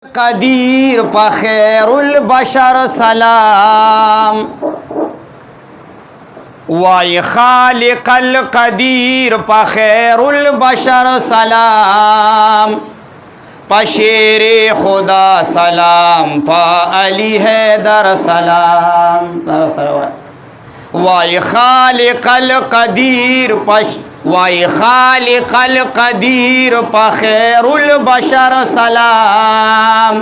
कदीर पखैरुल बशर सलाम वाय खालिकल कदीर पखैरुल बशर सलाम पशेरे खुदा सलाम पा अली हैदर सलाम वाय खालिकल कदीर वाय खालिकल कदीर पखैरुल बशर सलाम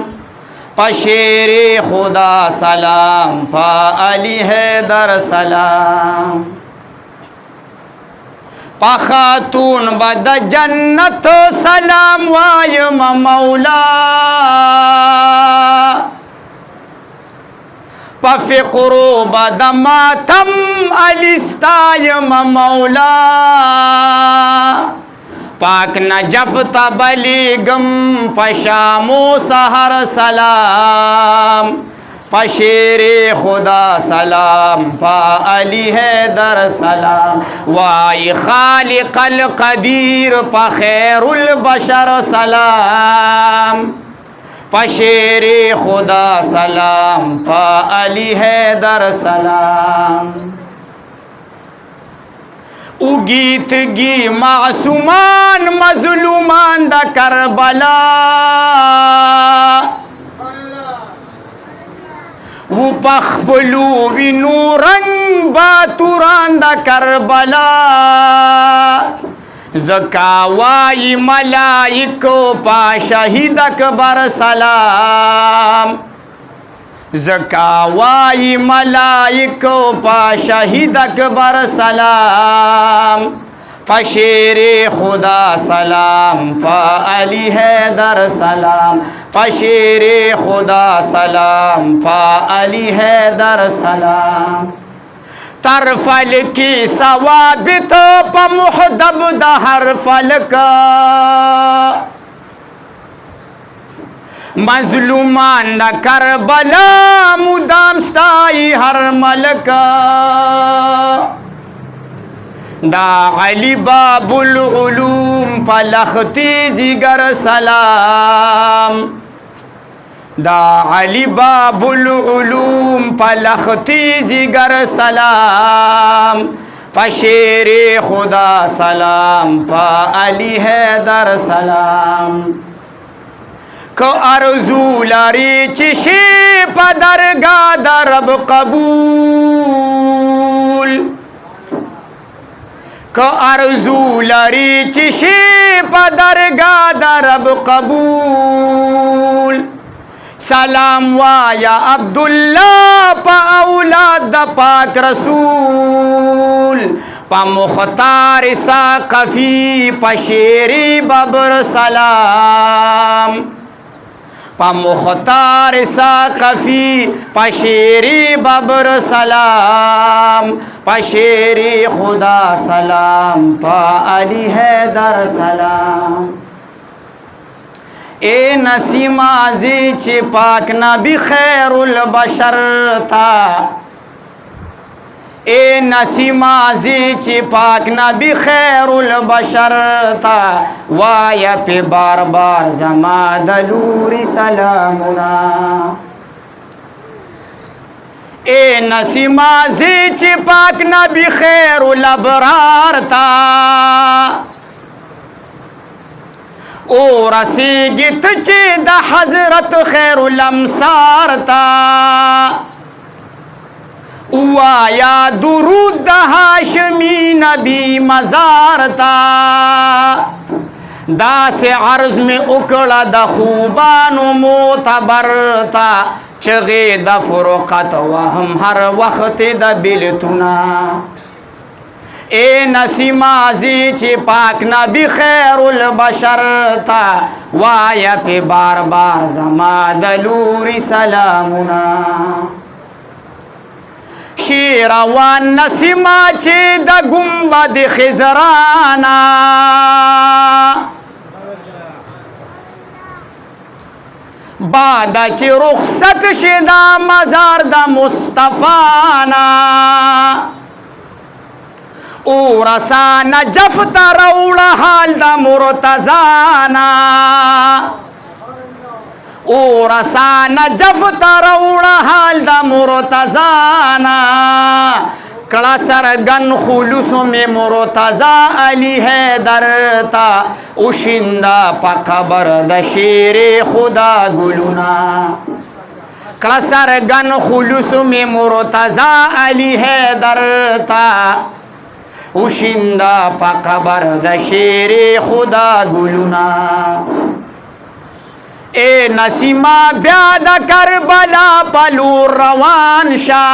पशेरे खुदा सलाम पा अली हैदर सलाम पखातून बद जन्नत सलाम वाय मौला पफ़िक़्रो बद मातम अलिस्ताय मौला पाक नजफ तबलीगम पशामो सहर सलाम पशेरे खुदा सलाम पा अली हैदर सलाम वाय खालिकल कदीर पखैरुल बशर सलाम पशेरे खुदा सलाम पा अली हैदर सलाम उगीत गी मासूमान मजलूमान द करबला वो पखबलू विनूरंग बातुरान द करबला ज़कावाई मलाइको पा शहीद अकबर सलाम ज़कावाई मलाइको पा शहीद अकबर सलाम पशेरे खुदा सलाम पा अली हैदर सलाम पशेरे खुदा सलाम पा अली हैदर सलाम तरफल की सवाबित पमुहदब दहर फलका मजलूमान न करबला मुदाम स्ताई हर मलका दा अली बाबुल उलूम पलखती जिगर सलाम दा अली बाबुल उलूम पलखती जिगर सलाम पशेरे खुदा सलाम पा अली हैदर सलाम को अर्जू लारी चिशे पदरगा दरब कबूल को अर्जू लारी चिशे पदरगा दरब कबूल सलाम वाया अब्दुल्ला पा औलाद पाक रसूल पा मुख्तार साक़फ़ी पशेरी बबर सलाम पा मुख्तार साक़फ़ी पशेरी बबर सलाम पशेरी खुदा सलाम पा अली हैदर सलाम ए नसीमा जी पाक नबी खैरुल बशर था ए नसीमा जी पाक नबी खैरुल बशर था वाया पे बार बार जमा दलूरी सलामुना ए नसीमा जी पाक नबी खैरुल अबरार था ओ रसीगित द हजरत खैरुल अमसार ता उवाया दुरूद हाशमी नबी मजार ता दास अर्ज में उकड़ा द खूबानो मोतबर ता चगे द फुरक़त वहम हर वक्त द बिलतुना ए नसीमा जी पाक नबी खैरुल बशर था वाया पे बार बार जमा दलूरी सलामुना शेरवान नसीमा चे द गुंबद खिजराना बादा चे रुखसत शेदा मजार द मुस्तफाना ओ रसाना जफता रौड़ा हाल दा मुरतजाना او رسان جف تروڑا حال دا مرتضانا کڑا سرگن خلوص میں مرتضی علی حیدر تا اوشندہ پا قبر دا شیر خدا گلونا کڑا سرگن خلوص میں مرتضی علی حیدر تا اوشندہ پا قبر دا شیر خدا گلونا اے نسیمہ بیاد کربلا پلو روان شا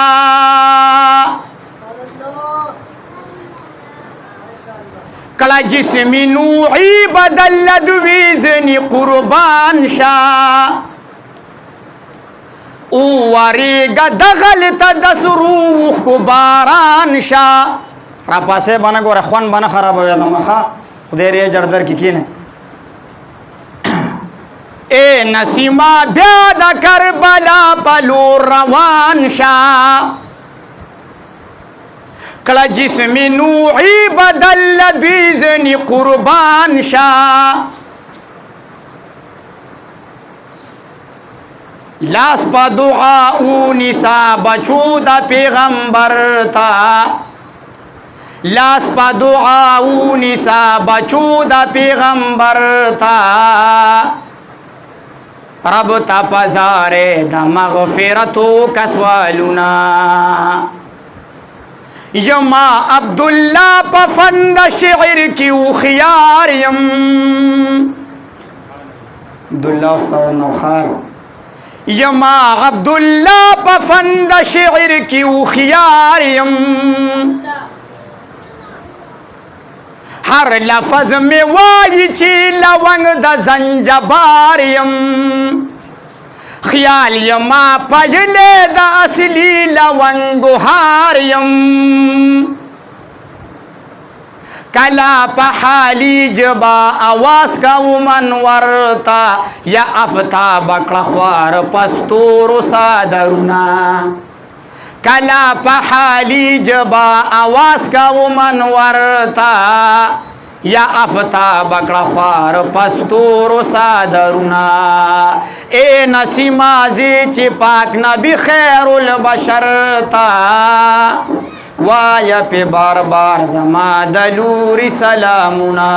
کلا جسمی نوعی بدل دویزنی قربان شا اووریگا دغلتا دسروخ کو باران شا را پاسے بنا گو رخوان بنا خراب ہویا دا مخا خودی ریا جردر کی کین ہے اے نسیمہ بیاد کربلا پلو روان شا کلا جسمی نوعی بدل دیزنی قربان شا لاس پا دعاؤنی سا بچو دا پیغمبر تا لاس پا دعاؤنی سا بچو دا پیغمبر تا رب تا پزارے دا مغفرتو کسوالونا یما عبداللہ پفند شعر کی خیاریم عبداللہ استاد نوخار یما عبداللہ پفند شعر کی خیاریم ہر لفظ میں وائی چی لونگ دا زنجباریم خیال یما پجلے دا اصلی لونگو ہاریم کلا پا حالی جبا آواز کا منورتا یا افتا بکڑا خوار پستور سادرنا کلا پا حالی جبا آواز کا منورتا یا افتا بکڑا خوار پستور سادرنا اے نسیمہ زیچ پاک نبی خیر البشر تا وایا پہ بار بار زما دلوری سلامنا